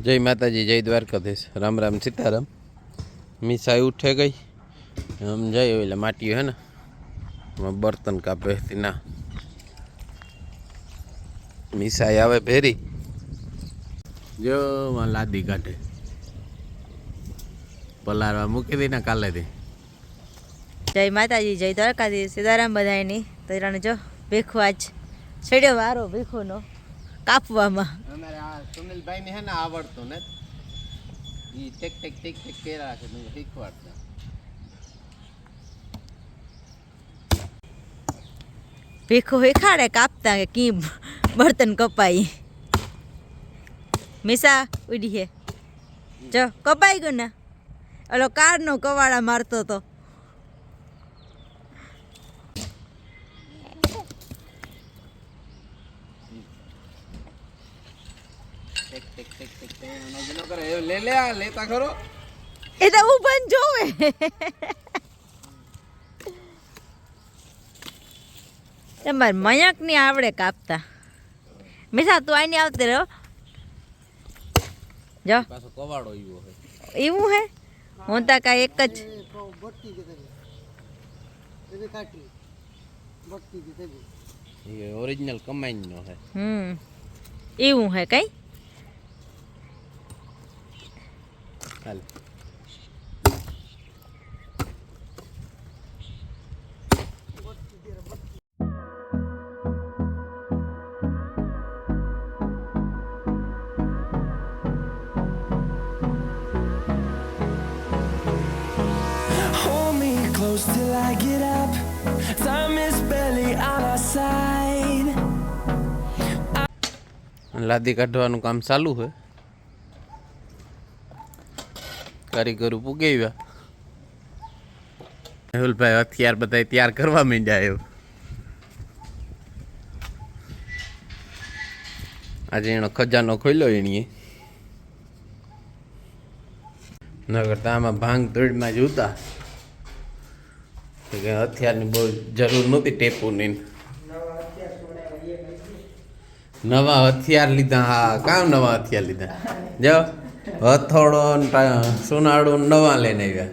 जय माता जी, जय द्वारकाधीश। राम राम सीताराम। मीसा उठे गई, हम जाए माटी है ना बर्तन का बेहती ना। मीसा आवे भेरी जो वहाँ लादी काटे पलारवा मूकी दी ना काले दी। जय माता जी, जय द्वारकाधीश। सीताराम बधाईनी। तो जो भीखो आज छेड़ो वारो भीखो नो कापवामां અમારે આ સુનિલભાઈ ને હે ને આવડતું ને ઈ ટેક ટેક ટેક ટેક કેરા છે મને શીખવાડતા ભીખો હિખાડે કાપતા કે કી બર્તન કપાઈ। મીસા ઉડી હે જો કપાઈ ગયો ને ઓલો કાર નો કવાડા મારતો તો। ટેક ટેક ટેક ટેક નો કરે લે લે આ લેતા ખરો એ તો ઉભન જોવે। તમાર મયંક ની આવડે કાપતા। મીસા તું આની આવતી રહ્યો જો પાછો કવાડો ઈવો હે એવું હે। હું તો કાંઈ એક જ ये ओरिजिनल कमाइन नो है। એવું હે કઈ हाल till I get up. Time is barely on our side. लादी काढવાનું કામ ચાલુ છે। કારીગરો પૂગે આવ્યા। મેહુલભાઈ હથિયાર બધા તૈયાર કરવા માંડ્યા આવ્યો। આજે એનો ખજાનો ખોલ્યો એણીએ નગર આમાં ભાંગ ધોળમાં જ ઉતા કે હથિયારની બહુ જરૂર નહોતી ટેપુની। નવા હથિયાર લીધા। હા કામ નવા હથિયાર લીધા જો હથોડો સોનાડો નવા લઈને આવ્યા।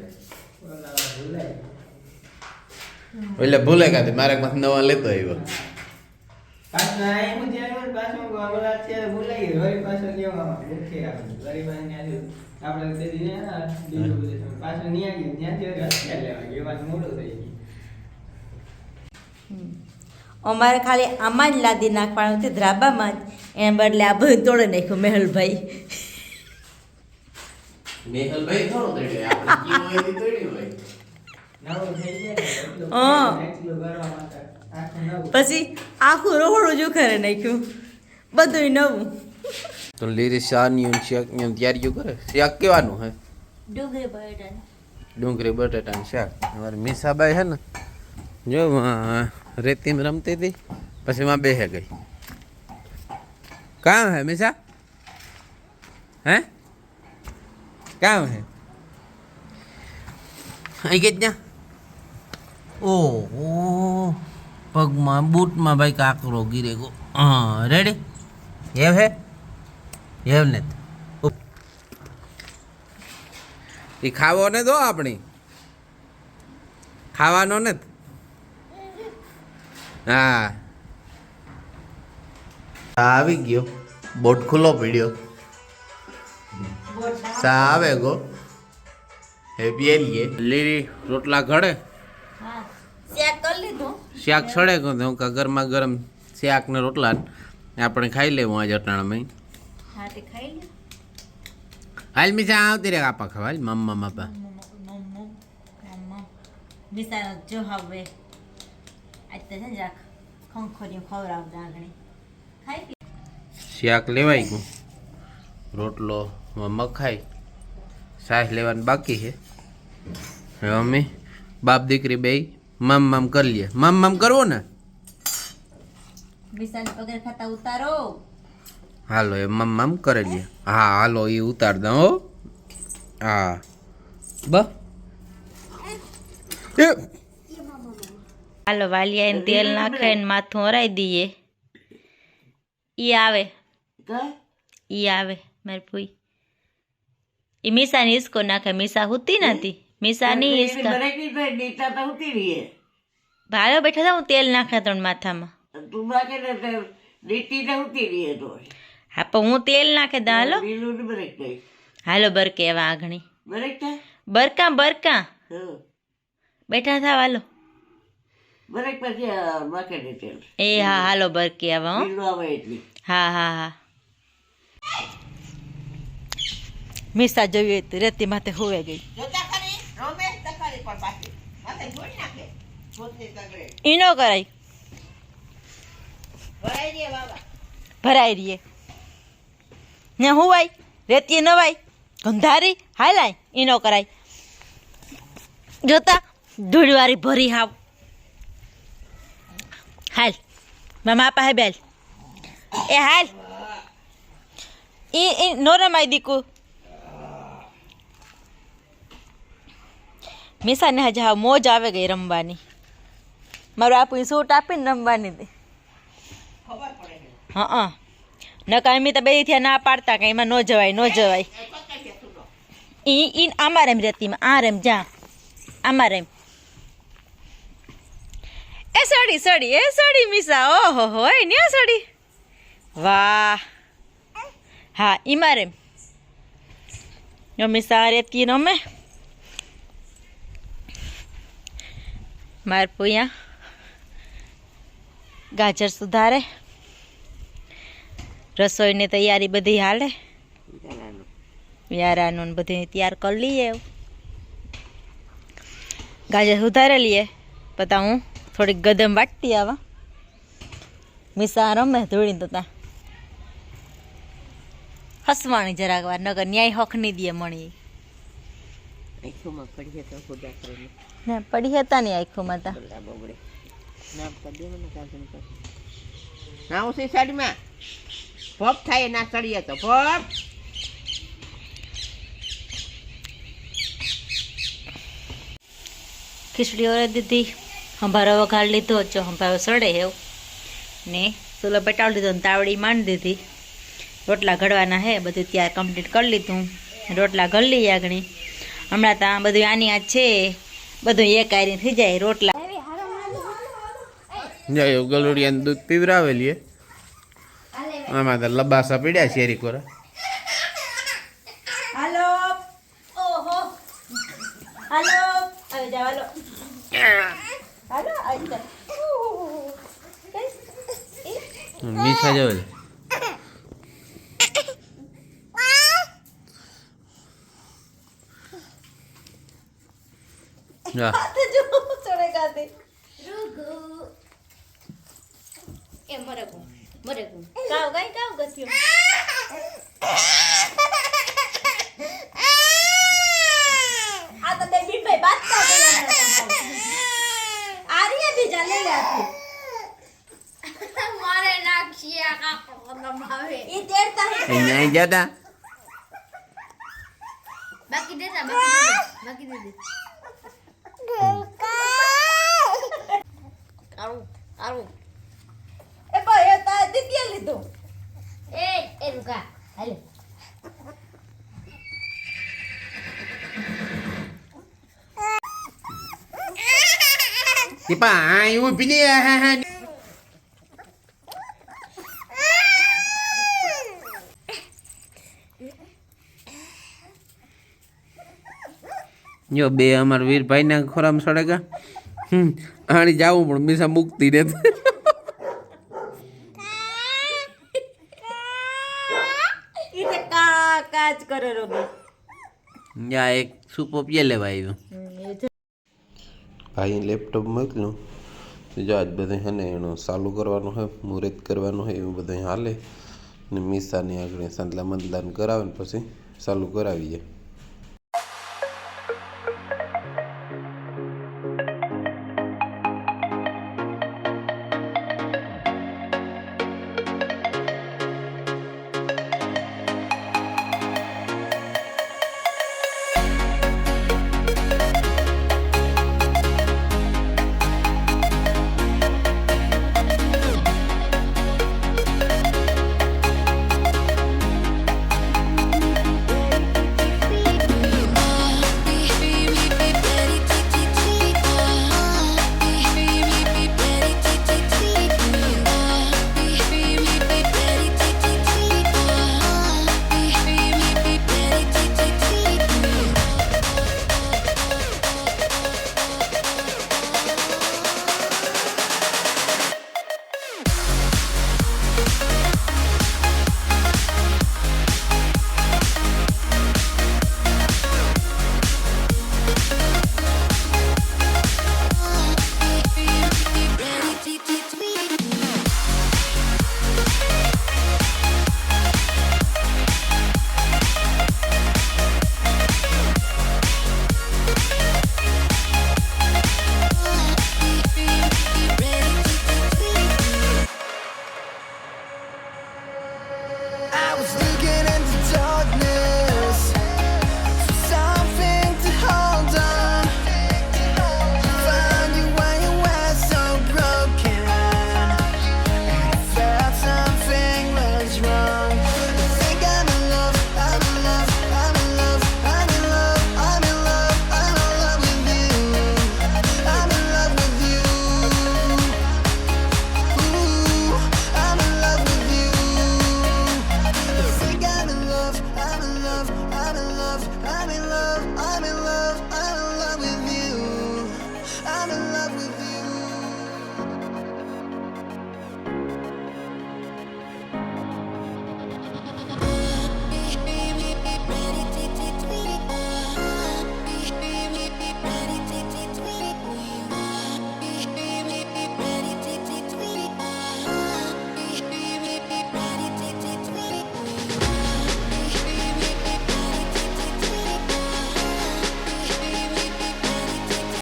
એટલે ભૂલે કાથી મારે નવા લેતો આવ્યો। અમારે ખાલી આમાં જ લાદી નાખવાનું હતું ધ્રાબામાં જ, એમ બદલે આ બધું તોડી નાખ્યું મેહુલભાઈ। મેહુલભાઈ થોડો તોડ્યો આપણે કીનો એથી તોડ્યો હોય પછી આખું રોહડું જ ઉખારે નાખ્યું બધું નવું। તો લીરી શાનિયું શાક ને તૈયારીઓ કરે। શાક કેવાનું હે ડુંગળી બટાટા ડુંગળી બટાટાનું શાક। અમારી મીસાબાઈ હે ને જો રેતીમાં રમતી હતી પછી માં બેહે ગઈ। કામ હે મીસા હે કામ હે અહીં કે ત્યાં ઓહો પગમાં બૂટમાં ભાઈ કાકરો ગીરે ગો। હા રેડી એવ હે એવ ને એ ખાવો ને દો આપણી ખાવાનો ને। હા આવી ગયો બોટ ખુલ્લો પડ્યો સા આવે ગો હે પીએ લીલી રોટલા ઘડે શાક કરી લીધું શાક છડે ગો હું ગરમા ગરમ શાક ને રોટલા આપણે ખાઈ લેવું આજે અટાણામાં। હા તે ખાઈ લે હાલ મીસા આવતી રે આપા ખવાલ મમ્મા માપા મીસા જો હવે આજ તો છે જરાક ખંખોરિયું ખવડાવતા આગળ ખાઈ શાક લેવાઈ ગયું રોટલો મખાઈ સાસ લેવાનું બાકી છે। હવે અમે બાપ દીકરી બે મમ મમ કરી લઈએ। મમ મમ કરવો ને મીસાને પગાર ખાતા ઉતારો હાલો એ મમ મમ કરી લઈએ। હા હાલો એ ઉતાર દઉં હો। હા બ હાલો વાલિયા તેલ નાખે ને માથું ઓરાઈ દઈએ। ઈ આવે મારી ફૂઈ એ મીસાની હિસકો નાખે. મીસા હુતી નથી. મીસાની હિસકા બરેકી તો નીતા તો ઉતી રહીએ ભાલો બેઠા હતા, હું તેલ નાખે તો માથામાં. તું બાકી ને નીતિ તો ઉતી રહીએ તો હા પણ હું તેલ નાખે દા. હાલો લીલું ને બરેક થઈ હાલો બરકે એવા આગણી બરેક થાય બરકા બરકા હા બેઠા થાવ હાલો. બરેક પછી બાકી ને તેલ એ હા હાલો બરકે આવા હો. લીલું આવે એટલી હા હા હા. મીસા જોઈ હતી રેતી માથે હોવે ગઈ. ઈ નો કરાય ભરાઈ રહીએ ને હુવાય રેતી નવાય ગંધારી હાલાય. ઈ નો કરાય. જોતા ધૂળવારી ભરી હાવ. હાલ મામા પાસે બેલ એ હાલ. ઈ નો રમાય દીકુ. મીસાને હજી હા મોજ આવે ગઈ રમવાની. મારું આપું સૂટ આપીને રમવાની હતી. હા નકા એમ તો બે થયા ના પાડતા કે એમાં ન જવાય ન જવાય. ઈ આમાં રેમ રેતીમાં આ રેમ જા આમાં રેમ. એ સડી સડી એ સડી મીસા. ઓહો હોય ને સડી. વાહ હા ઈમાં રેમ. જો મીસા રેતી રમે. માર પુયા ગાજર સુધારે. રસોઈની તૈયારી બધી હાલે. યારાનું બધી તૈયાર કરી લઈએ. ગાજર સુધારે લઈએ પતા હું થોડીક ગદમ વાટતી આવા. મીસા રમે ધોળી તો ત્યાં હસવાણી જરાક વાર નગર ન્યાય હક નહીં દે મણી. ના પડી હતા ને આખોમાં તા ના ઉસી સાઈડમાં પોપ થાય ના ચડીએ તો પોપ. ખીચડી ઓરે દીધી. હંભારો વઘાર લીધો જો હંભારો સડે એવું ને ચૂલો પેટાવી લીધો ને તાવડી માંડી દીધી. રોટલા ઘડવાના હે બધું ત્યાર કમ્પ્લીટ કરી લીધું. રોટલા ઘડી લઈએ આગળ. હમણાં ત્યાં બધું આની આ છે બધું એક આરી થઈ જાય. રોટલા જાય ગલુડિયાને દૂધ પીવરાવેલીએ. આમાં તો લબાસા પીડ્યા શેરી કોરા. હાલો ઓહો હાલો હવે જાવ હાલો હાલો આવી જા. મીઠા જવે જા અહીંયા જતા બાકી દેતા બાકી દે કારું એ ભાઈ તા દીદી લીધો એ રૂકા હાલે Tipa, ai ઊભી ને હા હા જો બે અમાર વીરભાઈ ના ખોરામ સડેગા. આણી જાવું પણ મીસા મુકતી નથી. ઈ કા કાજ કરે રોગી યા એક સૂપો પીએ લેવા આવ્યો. ભાઈ લેપટોપ મોકલ્યું જો આજ બધું હે ને એનું ચાલુ કરવાનું હોય મુહૂર્ત કરવાનું હોય એવું બધું હાલે ને મીસાની આગળ સાંદલા મંદલાન કરાવે ને પછી ચાલુ કરાવીએ.